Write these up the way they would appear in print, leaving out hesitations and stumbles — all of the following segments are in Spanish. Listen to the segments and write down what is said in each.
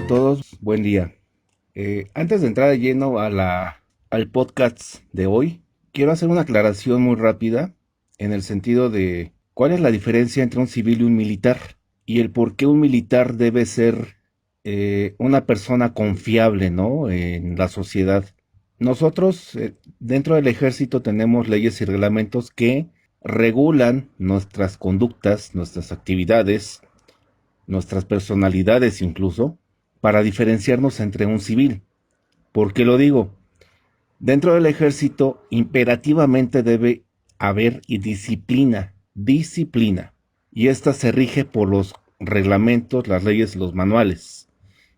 todos, buen día. Antes de entrar de lleno al podcast de hoy, quiero hacer una aclaración muy rápida en el sentido de cuál es la diferencia entre un civil y un militar y el por qué un militar debe ser una persona confiable, ¿no? En la sociedad. Nosotros, dentro del ejército, tenemos leyes y reglamentos que regulan nuestras conductas, nuestras actividades, nuestras personalidades incluso, para diferenciarnos entre un civil. ¿Por qué lo digo? Dentro del ejército imperativamente debe haber disciplina, disciplina, y esta se rige por los reglamentos, las leyes, los manuales,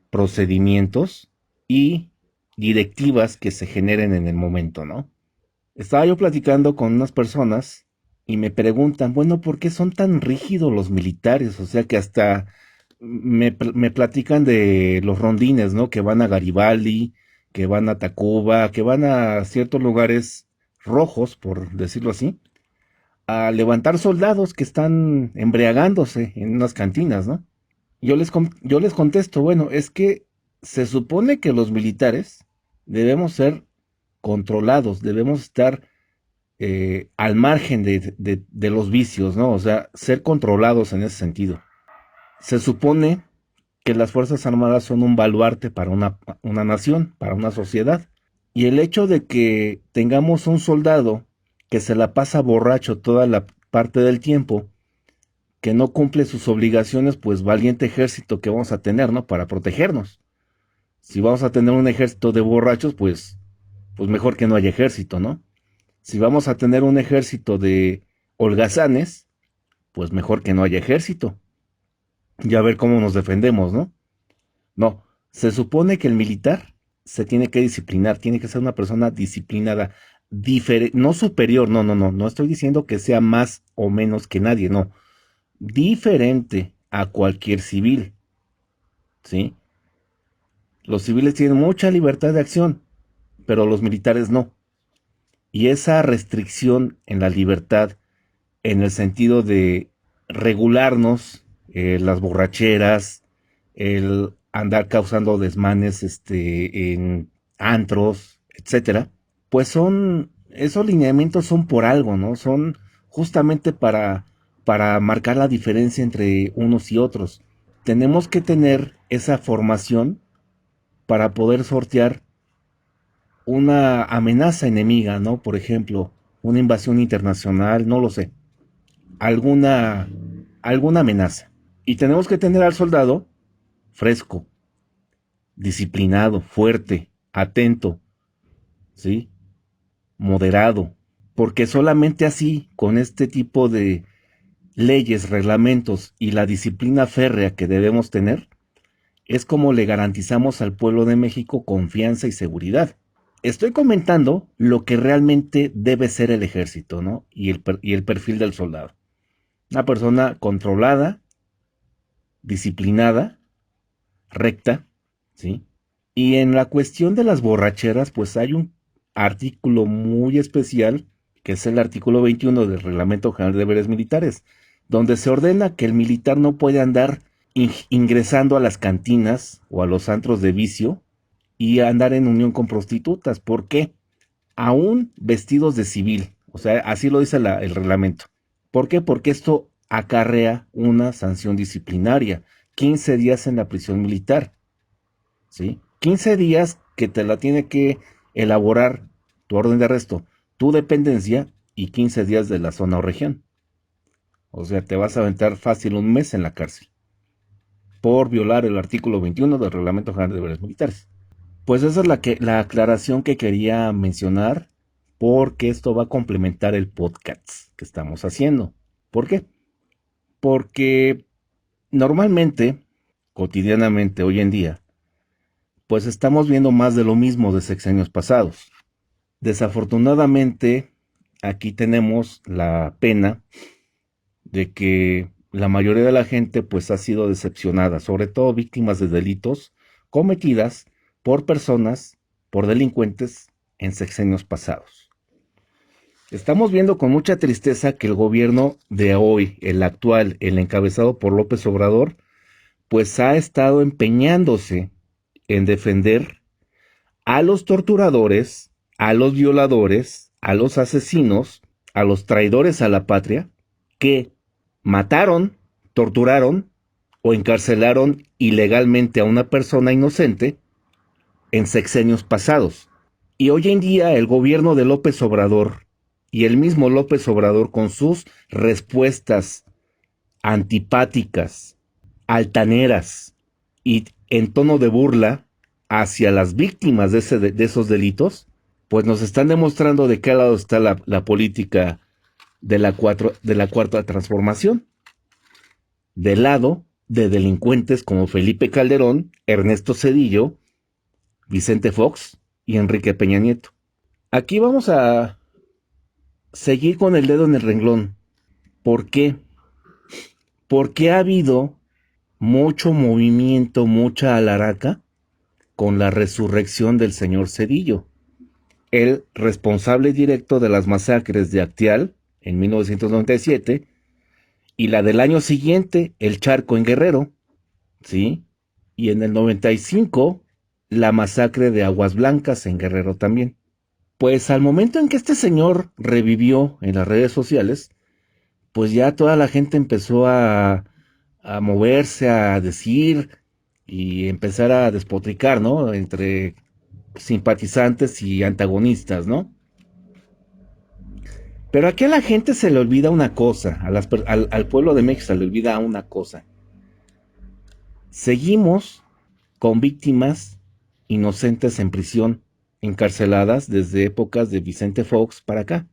procedimientos y directivas que se generen en el momento, ¿no? Estaba yo platicando con unas personas y me preguntan, bueno, ¿por qué son tan rígidos los militares? O sea que hasta me platican de los rondines, ¿no? Que van a Garibaldi, que van a Tacuba, que van a ciertos lugares rojos, por decirlo así, a levantar soldados que están embriagándose en unas cantinas, ¿no? Yo les contesto, bueno, es que se supone que los militares debemos ser controlados, debemos estar al margen de los vicios, ¿no? O sea, ser controlados en ese sentido. Se supone que las Fuerzas Armadas son un baluarte para una nación, para una sociedad. Y el hecho de que tengamos un soldado que se la pasa borracho toda la parte del tiempo, que no cumple sus obligaciones, pues valiente ejército que vamos a tener, ¿no? Para protegernos. Si vamos a tener un ejército de borrachos, pues mejor que no haya ejército, ¿no? Si vamos a tener un ejército de holgazanes, pues mejor que no haya ejército. Y a ver cómo nos defendemos, ¿no? No, se supone que el militar se tiene que disciplinar, tiene que ser una persona disciplinada, no superior, no estoy diciendo que sea más o menos que nadie, no, diferente a cualquier civil, ¿sí? Los civiles tienen mucha libertad de acción, pero los militares no. Y esa restricción en la libertad, en el sentido de regularnos, las borracheras, el andar causando desmanes en antros, etcétera, pues esos lineamientos son por algo, ¿no? Son justamente para marcar la diferencia entre unos y otros. Tenemos que tener esa formación para poder sortear una amenaza enemiga, ¿no? Por ejemplo, una invasión internacional, no lo sé, alguna, alguna amenaza. Y tenemos que tener al soldado fresco, disciplinado, fuerte, atento, ¿sí? Moderado. Porque solamente así, con este tipo de leyes, reglamentos y la disciplina férrea que debemos tener, es como le garantizamos al pueblo de México confianza y seguridad. Estoy comentando lo que realmente debe ser el ejército, ¿no? Y el perfil del soldado. Una persona controlada, disciplinada, recta, ¿sí? Y en la cuestión de las borracheras, pues hay un artículo muy especial, que es el artículo 21 del Reglamento General de Deberes Militares, donde se ordena que el militar no puede andar ingresando a las cantinas o a los antros de vicio y andar en unión con prostitutas. ¿Por qué? Aún vestidos de civil. O sea, así lo dice el reglamento. ¿Por qué? Porque esto acarrea una sanción disciplinaria. 15 días en la prisión militar. ¿Sí? 15 días que te la tiene que elaborar tu orden de arresto, tu dependencia y 15 días de la zona o región. O sea, te vas a aventar fácil un mes en la cárcel por violar el artículo 21 del Reglamento General de Deberes Militares. Pues esa es la aclaración que quería mencionar, porque esto va a complementar el podcast que estamos haciendo. ¿Por qué? Porque normalmente, cotidianamente, hoy en día, pues estamos viendo más de lo mismo de sexenios pasados. Desafortunadamente, aquí tenemos la pena de que la mayoría de la gente pues ha sido decepcionada, sobre todo víctimas de delitos cometidas por personas, por delincuentes en sexenios pasados. Estamos viendo con mucha tristeza que el gobierno de hoy, el actual, el encabezado por López Obrador, pues ha estado empeñándose en defender a los torturadores, a los violadores, a los asesinos, a los traidores a la patria, que mataron, torturaron o encarcelaron ilegalmente a una persona inocente en sexenios pasados. Y hoy en día el gobierno de López Obrador y el mismo López Obrador, con sus respuestas antipáticas, altaneras y en tono de burla hacia las víctimas de esos delitos, pues nos están demostrando de qué lado está la política de la cuarta transformación. Del lado de delincuentes como Felipe Calderón, Ernesto Zedillo, Vicente Fox y Enrique Peña Nieto. Aquí vamos a seguir con el dedo en el renglón. ¿Por qué? Porque ha habido mucho movimiento, mucha alaraca con la resurrección del señor Zedillo, el responsable directo de las masacres de Acteal en 1997 y la del año siguiente, el Charco en Guerrero, ¿sí? Y en el 95, la masacre de Aguas Blancas en Guerrero también. Pues al momento en que este señor revivió en las redes sociales, pues ya toda la gente empezó a moverse, a decir y empezar a despotricar, ¿no? Entre simpatizantes y antagonistas, ¿no? Pero aquí a la gente se le olvida una cosa, al pueblo de México se le olvida una cosa. Seguimos con víctimas inocentes en prisión, encarceladas desde épocas de Vicente Fox para acá.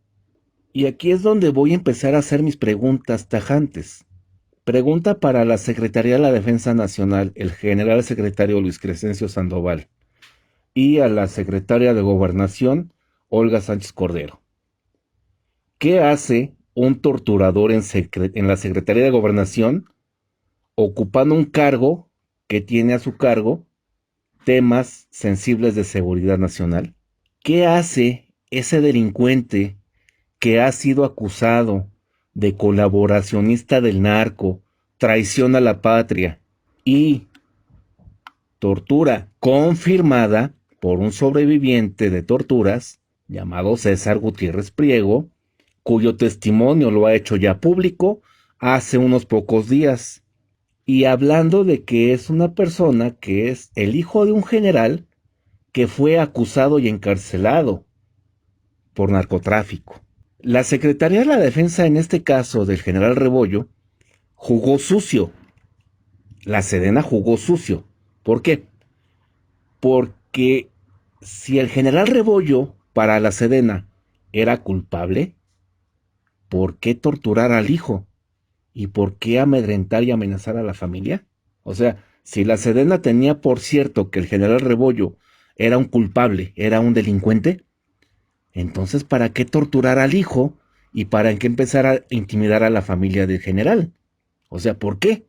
Y aquí es donde voy a empezar a hacer mis preguntas tajantes. Pregunta para la Secretaría de la Defensa Nacional, el general secretario Luis Crescencio Sandoval, y a la secretaria de Gobernación, Olga Sánchez Cordero. ¿Qué hace un torturador en la Secretaría de Gobernación ocupando un cargo que tiene a su cargo temas sensibles de seguridad nacional? ¿Qué hace ese delincuente que ha sido acusado de colaboracionista del narco, traición a la patria y tortura confirmada por un sobreviviente de torturas llamado César Gutiérrez Priego, cuyo testimonio lo ha hecho ya público hace unos pocos días? Y hablando de que es una persona que es el hijo de un general que fue acusado y encarcelado por narcotráfico. La Secretaría de la Defensa, en este caso del general Rebollo, jugó sucio. La Sedena jugó sucio. ¿Por qué? Porque si el general Rebollo para la Sedena era culpable, ¿por qué torturar al hijo? ¿Y por qué amedrentar y amenazar a la familia? O sea, si la Sedena tenía por cierto que el general Rebollo era un culpable, era un delincuente, entonces ¿para qué torturar al hijo y para qué empezar a intimidar a la familia del general? O sea, ¿por qué?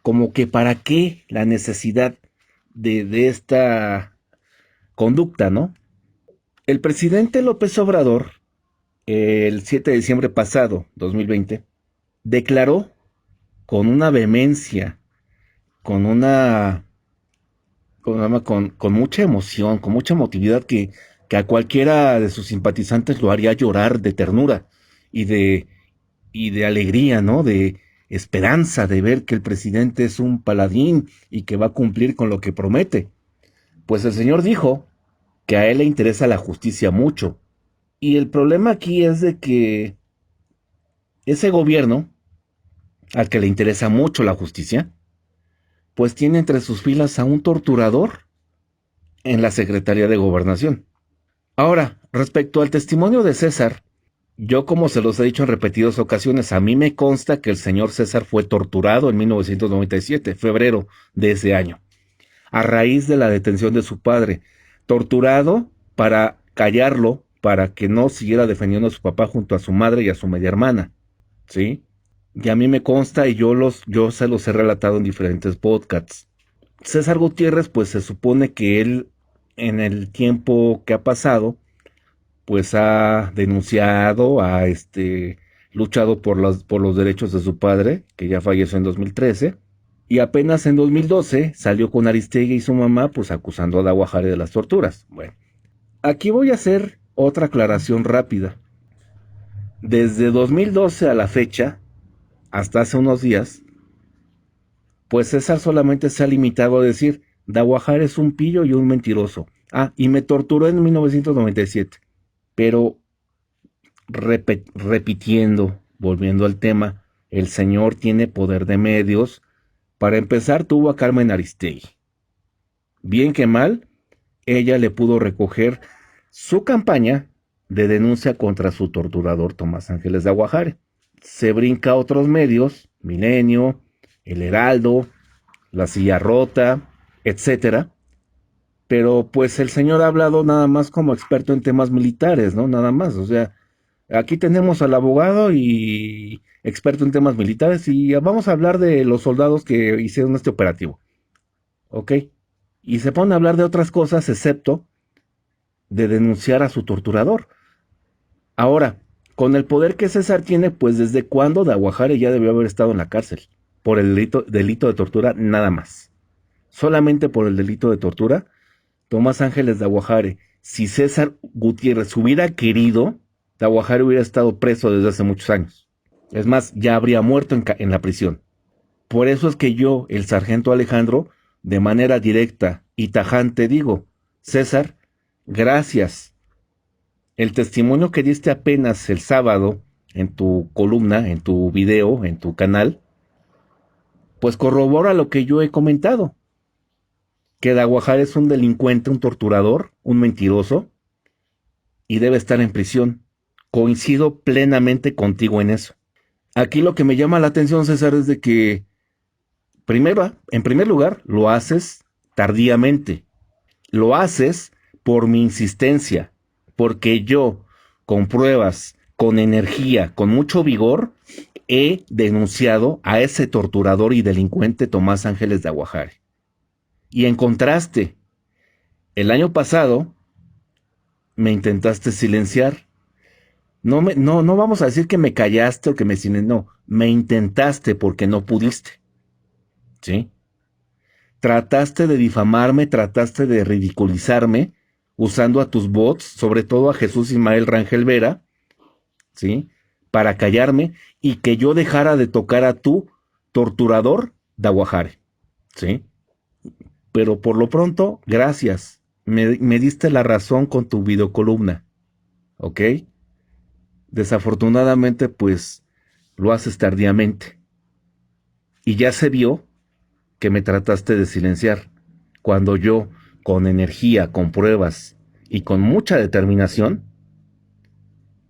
Como que para qué la necesidad de esta conducta, ¿no? El presidente López Obrador, el 7 de diciembre pasado, 2020, declaró con una vehemencia, con una, con mucha emoción, con mucha emotividad que a cualquiera de sus simpatizantes lo haría llorar de ternura y de, y de alegría, ¿no? De esperanza de ver que el presidente es un paladín y que va a cumplir con lo que promete. Pues el señor dijo que a él le interesa la justicia mucho. Y el problema aquí es de que ese gobierno, al que le interesa mucho la justicia, pues tiene entre sus filas a un torturador en la Secretaría de Gobernación. Ahora, respecto al testimonio de César, yo como se los he dicho en repetidas ocasiones, a mí me consta que el señor César fue torturado en 1997, febrero de ese año, a raíz de la detención de su padre, torturado para callarlo, para que no siguiera defendiendo a su papá junto a su madre y a su media hermana, ¿sí? Y a mí me consta y yo se los he relatado en diferentes podcasts. César Gutiérrez, pues se supone que él, en el tiempo que ha pasado, pues ha denunciado, ha luchado por los derechos de su padre, que ya falleció en 2013, Y apenas en 2012 salió con Aristegui y su mamá, pues acusando a Dawa Jare de las torturas. Bueno, aquí voy a hacer otra aclaración rápida. Desde 2012 a la fecha, hasta hace unos días, pues César solamente se ha limitado a decir, Dawa Jare es un pillo y un mentiroso. Ah, y me torturó en 1997. Pero repitiendo, volviendo al tema, el señor tiene poder de medios. Para empezar, tuvo a Carmen Aristegui. Bien que mal, ella le pudo recoger su campaña de denuncia contra su torturador Tomás Ángeles de Aguajare. Se brinca a otros medios, Milenio, El Heraldo, La Silla Rota, etcétera. Pero pues el señor ha hablado nada más como experto en temas militares, ¿no? Nada más, o sea, aquí tenemos al abogado y experto en temas militares y vamos a hablar de los soldados que hicieron este operativo, ¿ok? Y se pone a hablar de otras cosas excepto de denunciar a su torturador. Ahora, con el poder que César tiene, pues desde cuándo de Aguajare ya debió haber estado en la cárcel por el delito de tortura nada más. Solamente por el delito de tortura, Tomás Ángeles de Aguajare, si César Gutiérrez hubiera querido, de Aguajare hubiera estado preso desde hace muchos años. Es más, ya habría muerto en la prisión. Por eso es que yo, el sargento Alejandro, de manera directa y tajante digo, César, gracias. El testimonio que diste apenas el sábado en tu columna, en tu video, en tu canal, pues corrobora lo que yo he comentado, que Daguajar es un delincuente, un torturador, un mentiroso, y debe estar en prisión. Coincido plenamente contigo en eso. Aquí lo que me llama la atención, César, es de que, primero, en primer lugar, lo haces tardíamente. Lo haces por mi insistencia, porque yo, con pruebas, con energía, con mucho vigor, he denunciado a ese torturador y delincuente Tomás Ángeles de Aguajare. Y en contraste, el año pasado me intentaste silenciar. No vamos a decir que me callaste o que me silenciaste, no, me intentaste porque no pudiste, ¿sí? Trataste de difamarme, trataste de ridiculizarme, usando a tus bots, sobre todo a Jesús Ismael Rangel Vera, ¿sí? Para callarme y que yo dejara de tocar a tu torturador Daguajare, ¿sí? Pero por lo pronto, gracias. Me diste la razón con tu videocolumna, ¿ok? Desafortunadamente, pues, lo haces tardíamente. Y ya se vio que me trataste de silenciar, cuando yo, con energía, con pruebas y con mucha determinación,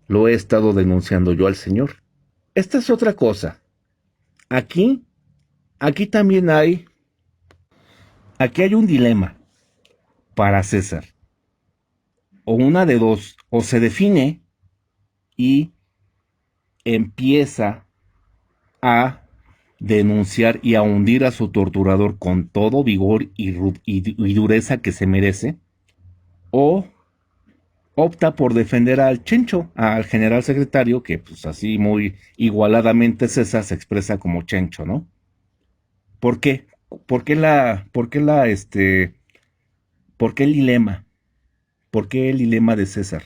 lo he estado denunciando yo al Señor. Esta es otra cosa. Aquí, aquí también aquí hay un dilema para César. O una de dos, o se define y empieza a denunciar y a hundir a su torturador con todo vigor y dureza que se merece, o opta por defender al Chencho, al general secretario, que pues así muy igualadamente César se expresa como Chencho, ¿no? ¿Por qué? ¿Por qué el dilema? ¿Por qué el dilema de César?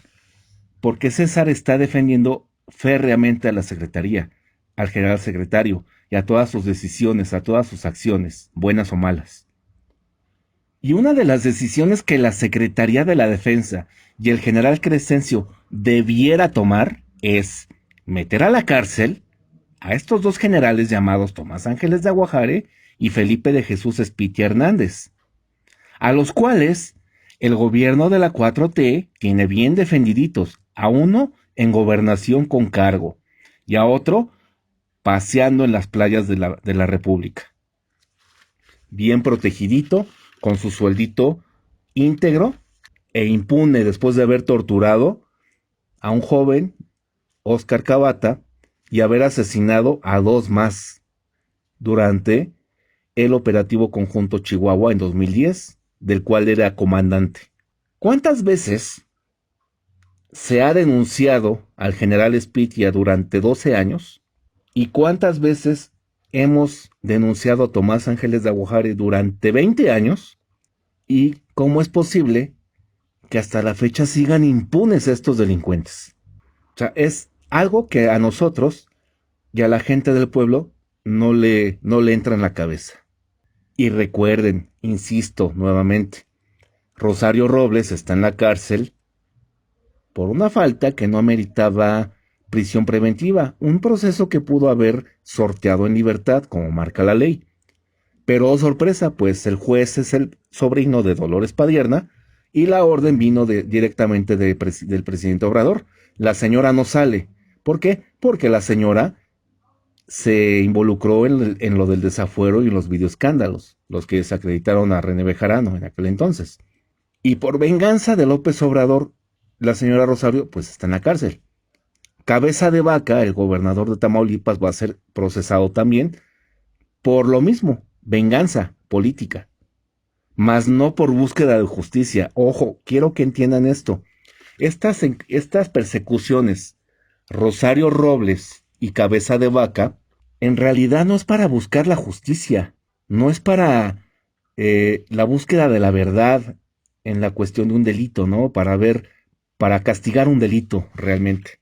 Porque César está defendiendo férreamente a la Secretaría, al general secretario y a todas sus decisiones, a todas sus acciones, buenas o malas. Y una de las decisiones que la Secretaría de la Defensa y el general Crescencio debiera tomar es meter a la cárcel a estos dos generales llamados Tomás Ángeles de Aguajare y Felipe de Jesús Espitia Hernández, a los cuales el gobierno de la 4T tiene bien defendiditos, a uno en gobernación con cargo y a otro paseando en las playas de la República. Bien protegidito, con su sueldito íntegro e impune después de haber torturado a un joven, Óscar Cavata, y haber asesinado a dos más durante el operativo conjunto Chihuahua en 2010, del cual era comandante. ¿Cuántas veces se ha denunciado al general Espitia durante 12 años? ¿Y cuántas veces hemos denunciado a Tomás Ángeles Daguajare durante 20 años y cómo es posible que hasta la fecha sigan impunes estos delincuentes. O sea, es algo que a nosotros y a la gente del pueblo no le entra en la cabeza. Y recuerden, insisto nuevamente, Rosario Robles está en la cárcel por una falta que no ameritaba prisión preventiva, un proceso que pudo haber sorteado en libertad, como marca la ley. Pero, oh sorpresa, pues el juez es el sobrino de Dolores Padierna y la orden vino directamente del presidente Obrador. La señora no sale. ¿Por qué? Porque la señora se involucró en lo del desafuero y los videoescándalos, los que desacreditaron a René Bejarano en aquel entonces. Y por venganza de López Obrador, la señora Rosario pues está en la cárcel. Cabeza de Vaca, el gobernador de Tamaulipas, va a ser procesado también por lo mismo, venganza política, mas no por búsqueda de justicia. Ojo, quiero que entiendan esto. Estas persecuciones, Rosario Robles y Cabeza de Vaca, en realidad no es para buscar la justicia, no es para la búsqueda de la verdad en la cuestión de un delito, ¿no? Para castigar un delito realmente.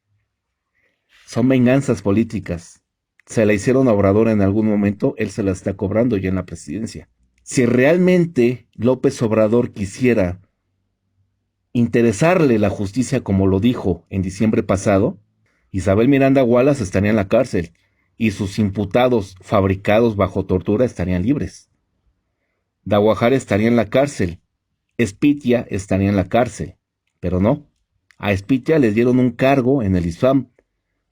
Son venganzas políticas. Se la hicieron a Obrador en algún momento, él se la está cobrando ya en la presidencia. Si realmente López Obrador quisiera interesarle la justicia como lo dijo en diciembre pasado, Isabel Miranda Wallace estaría en la cárcel y sus imputados fabricados bajo tortura estarían libres. Daguajare estaría en la cárcel, Espitia estaría en la cárcel, pero no. A Espitia le dieron un cargo en el ISFAM.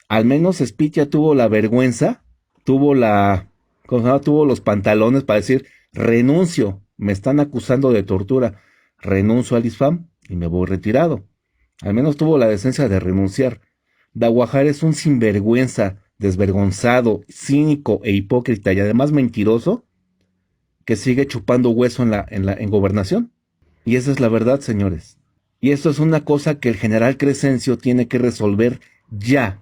Al menos Espitia tuvo la vergüenza, tuvo los pantalones para decir, renuncio, me están acusando de tortura, renuncio al ISFAM y me voy retirado. Al menos tuvo la decencia de renunciar. Daguajare es un sinvergüenza, desvergonzado, cínico e hipócrita y además mentiroso que sigue chupando hueso en gobernación. Y esa es la verdad, señores. Y esto es una cosa que el general Crescencio tiene que resolver ya.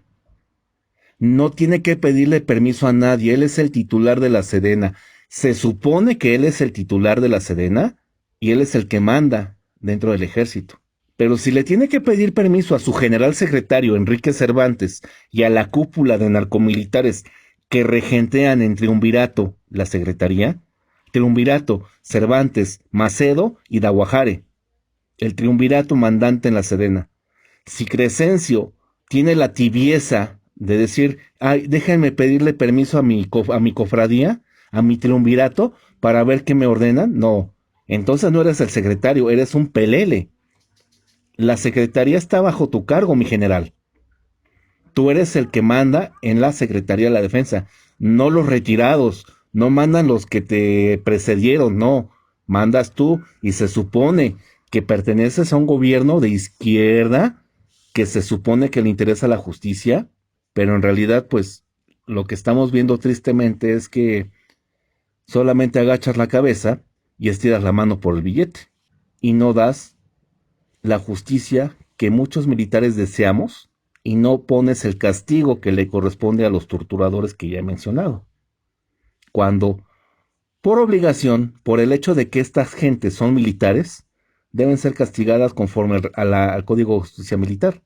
No tiene que pedirle permiso a nadie, él es el titular de la Sedena. Se supone que él es el titular de la Sedena y él es el que manda dentro del ejército. Pero si le tiene que pedir permiso a su general secretario Enrique Cervantes y a la cúpula de narcomilitares que regentean en triunvirato la secretaría, triunvirato, Cervantes, Macedo y Daguajare, el triunvirato mandante en la Sedena. Si Crescencio tiene la tibieza de decir, ay, déjenme pedirle permiso a mi cofradía, a mi triunvirato, para ver qué me ordenan, no. Entonces no eres el secretario, eres un pelele. La secretaría está bajo tu cargo, mi general. Tú eres el que manda en la Secretaría de la Defensa, no los retirados, no mandan los que te precedieron, no, mandas tú y se supone que perteneces a un gobierno de izquierda que se supone que le interesa la justicia, pero en realidad pues lo que estamos viendo tristemente es que solamente agachas la cabeza y estiras la mano por el billete y no das la justicia que muchos militares deseamos y no pones el castigo que le corresponde a los torturadores que ya he mencionado. Cuando, por obligación, por el hecho de que estas gentes son militares, deben ser castigadas conforme al Código de Justicia Militar.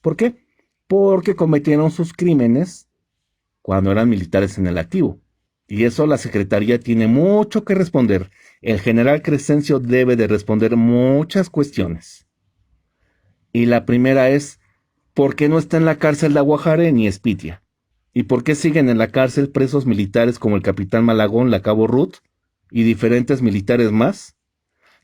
¿Por qué? Porque cometieron sus crímenes cuando eran militares en el activo. Y eso la Secretaría tiene mucho que responder. El general Crescencio debe de responder muchas cuestiones. Y la primera es, ¿por qué no está en la cárcel Daguajare ni Espitia? ¿Y por qué siguen en la cárcel presos militares como el capitán Malagón, la cabo Ruth y diferentes militares más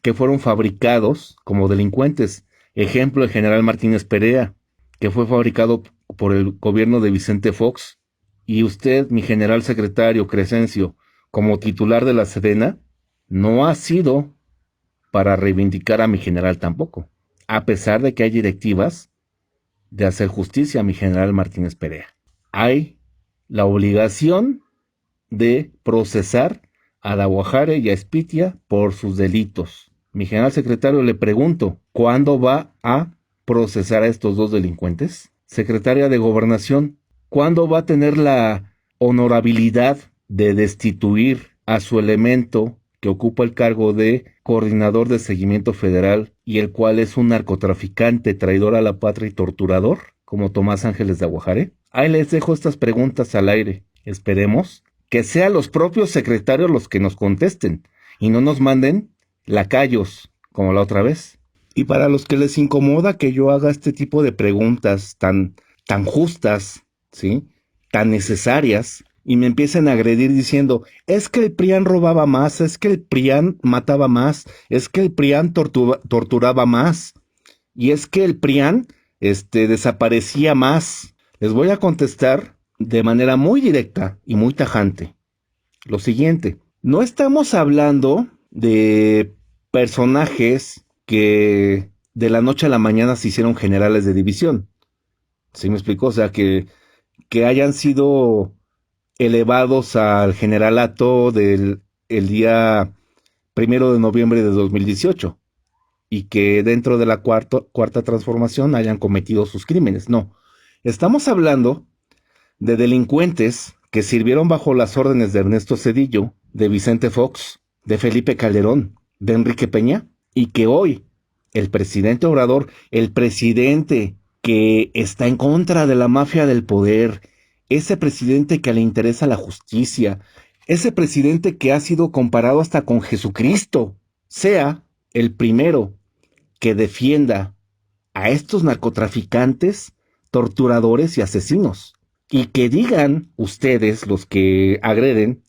que fueron fabricados como delincuentes? Ejemplo, el general Martínez Perea, que fue fabricado por el gobierno de Vicente Fox. Y usted, mi general secretario Crescencio, como titular de la Sedena, no ha sido para reivindicar a mi general tampoco, a pesar de que hay directivas de hacer justicia a mi general Martínez Perea. Hay la obligación de procesar a Daguajare y a Espitia por sus delitos. Mi general secretario, le pregunto, ¿cuándo va a procesar a estos dos delincuentes? Secretaria de Gobernación, ¿cuándo va a tener la honorabilidad de destituir a su elemento que ocupa el cargo de coordinador de seguimiento federal y el cual es un narcotraficante, traidor a la patria y torturador, como Tomás Ángeles de Aguajare? Ahí les dejo estas preguntas al aire. Esperemos que sean los propios secretarios los que nos contesten y no nos manden lacayos como la otra vez. Y para los que les incomoda que yo haga este tipo de preguntas tan justas, ¿sí?, tan necesarias, y me empiecen a agredir diciendo, es que el PRIAN robaba más, es que el PRIAN mataba más, es que el PRIAN torturaba más, y es que el PRIAN desaparecía más. Les voy a contestar de manera muy directa y muy tajante lo siguiente: no estamos hablando de personajes que de la noche a la mañana se hicieron generales de división. ¿Sí me explico? O sea, que hayan sido elevados al generalato el día 1 de noviembre de 2018 y que dentro de la cuarta transformación hayan cometido sus crímenes. No, estamos hablando de delincuentes que sirvieron bajo las órdenes de Ernesto Zedillo, de Vicente Fox, de Felipe Calderón, de Enrique Peña, y que hoy el presidente Obrador, el presidente que está en contra de la mafia del poder, ese presidente que le interesa la justicia, ese presidente que ha sido comparado hasta con Jesucristo, sea el primero que defienda a estos narcotraficantes, torturadores y asesinos. Y que digan ustedes, los que agreden,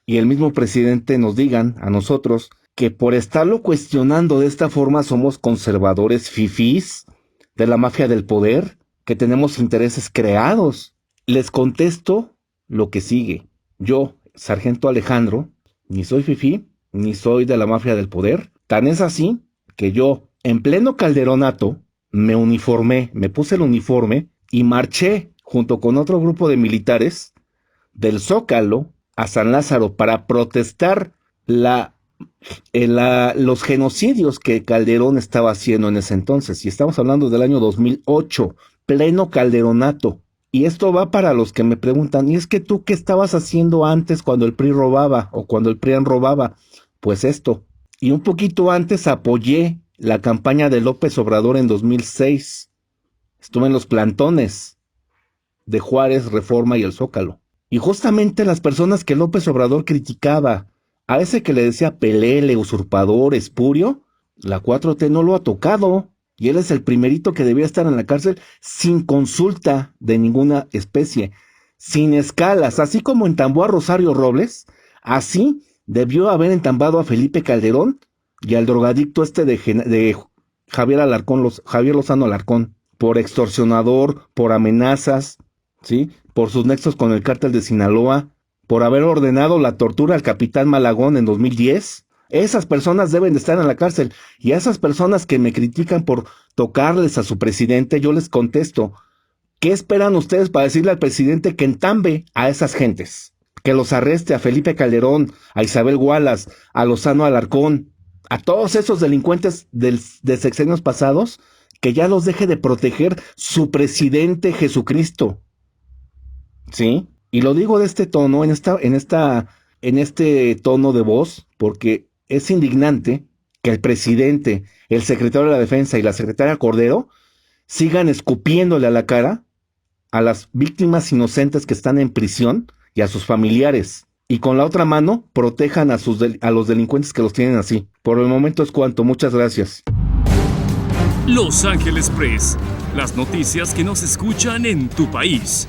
y el mismo presidente nos digan a nosotros que por estarlo cuestionando de esta forma somos conservadores fifís de la mafia del poder, que tenemos intereses creados. Les contesto lo que sigue. Yo, Sargento Alejandro, ni soy fifí, ni soy de la mafia del poder. Tan es así que yo, en pleno calderonato, me uniformé, me puse el uniforme y marché junto con otro grupo de militares del Zócalo a San Lázaro para protestar los genocidios que Calderón estaba haciendo en ese entonces. Y estamos hablando del año 2008, pleno calderonato. Y esto va para los que me preguntan, ¿y es que tú qué estabas haciendo antes cuando el PRI robaba o cuando el PRIAN robaba? Pues esto. Y un poquito antes apoyé la campaña de López Obrador en 2006. Estuve en los plantones de Juárez, Reforma y el Zócalo. Y justamente las personas que López Obrador criticaba, a ese que le decía pelele, usurpador, espurio, la 4T no lo ha tocado. Y él es el primerito que debía estar en la cárcel sin consulta de ninguna especie, sin escalas, así como entambó a Rosario Robles, así debió haber entambado a Felipe Calderón y al drogadicto de Javier Lozano Alarcón, por extorsionador, por amenazas, ¿sí?, por sus nexos con el cártel de Sinaloa, por haber ordenado la tortura al capitán Malagón en 2010. Esas personas deben de estar en la cárcel. Y a esas personas que me critican por tocarles a su presidente, yo les contesto, ¿qué esperan ustedes para decirle al presidente que entambe a esas gentes? Que los arreste a Felipe Calderón, a Isabel Wallace, a Lozano Alarcón, a todos esos delincuentes de sexenios pasados, que ya los deje de proteger su presidente Jesucristo. ¿Sí? Y lo digo de este tono, en este tono de voz, porque es indignante que el presidente, el secretario de la Defensa y la secretaria Cordero sigan escupiéndole a la cara a las víctimas inocentes que están en prisión y a sus familiares. Y con la otra mano protejan a los delincuentes que los tienen así. Por el momento es cuanto. Muchas gracias. Los Ángeles Press. Las noticias que no se escuchan en tu país.